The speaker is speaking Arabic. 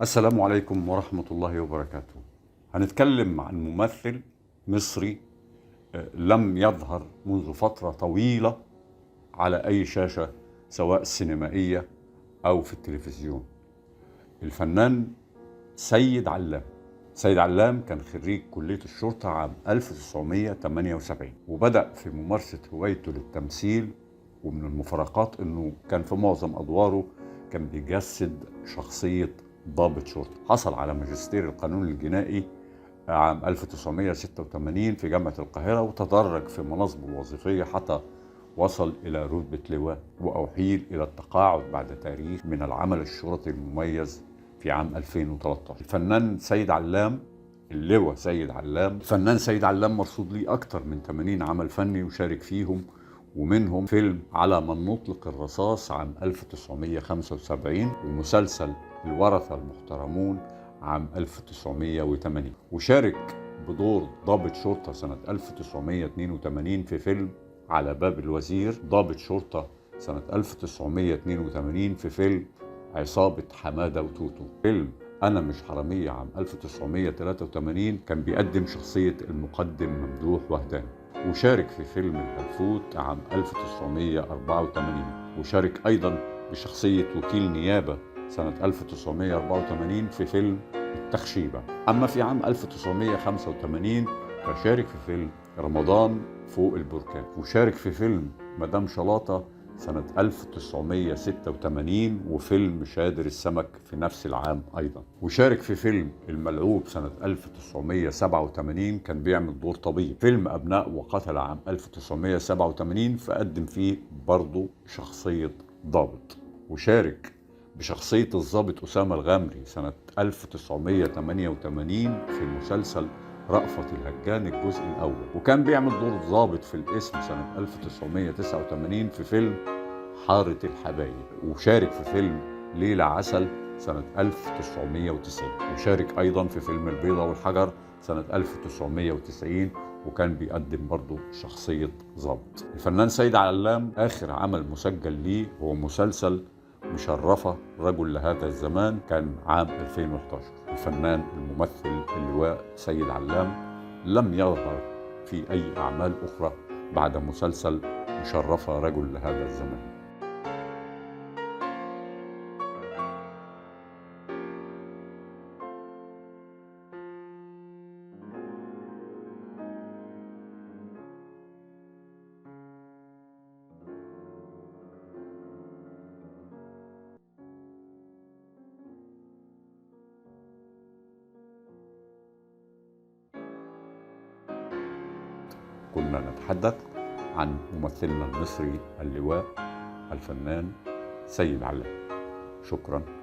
السلام عليكم ورحمة الله وبركاته. هنتكلم عن ممثل مصري لم يظهر منذ فترة طويلة على أي شاشة سواء سينمائية أو في التلفزيون. الفنان سيد علام. سيد علام كان خريج كلية الشرطة عام 1978 وبدأ في ممارسة هوايته للتمثيل، ومن المفارقات أنه كان في معظم أدواره كان بيجسد شخصية ضابط شرطة. حصل على ماجستير القانون الجنائي عام 1986 في جامعة القاهرة، وتدرج في مناصبه الوظيفية حتى وصل إلى رتبة لواء، وأحيل إلى التقاعد بعد تاريخ من العمل الشرطي المميز في عام 2013. الفنان سيد علام، اللواء سيد علام، الفنان سيد علام مرصود ليه أكثر من 80 عمل فني وشارك فيهم، ومنهم فيلم على من نطلق الرصاص عام 1975 ومسلسل الورثة المحترمون عام 1980، وشارك بدور ضابط شرطة سنة 1982 في فيلم على باب الوزير، ضابط شرطة سنة 1982 في فيلم عصابة حمادة وتوتو. فيلم أنا مش حرامية عام 1983 كان بيقدم شخصية المقدم ممدوح وهدان، وشارك في فيلم الهلفوت عام 1984، وشارك أيضا بشخصية وكيل نيابة سنة 1984 في فيلم التخشيبة. أما في عام 1985 فشارك في فيلم رمضان فوق البركان، وشارك في فيلم مدام شلاطة سنة 1986 وفيلم شادر السمك في نفس العام أيضا، وشارك في فيلم الملعوب سنة 1987 كان بيعمل دور طبيب. فيلم أبناء وقتل عام 1987 فقدم فيه برضو شخصية ضابط، وشارك بشخصية الضابط أسامة الغامري سنة 1988 في مسلسل رأفت الهجان الجزء الأول، وكان بيعمل دور ضابط في الاسم سنة 1989 في فيلم حارة الحبايب، وشارك في فيلم ليلة عسل سنة 1990، وشارك أيضا في فيلم البيضة والحجر سنة 1990 وكان بيقدم برضه شخصية ضابط. الفنان سيد علام آخر عمل مسجل ليه هو مسلسل مشرفة رجل لهذا الزمان، كان عام 2011. الفنان الممثل اللواء سيد علام لم يظهر في أي أعمال أخرى بعد مسلسل مشرفة رجل لهذا الزمان. كنا نتحدث عن ممثلنا المصري اللواء الفنان سيد علام. شكرا.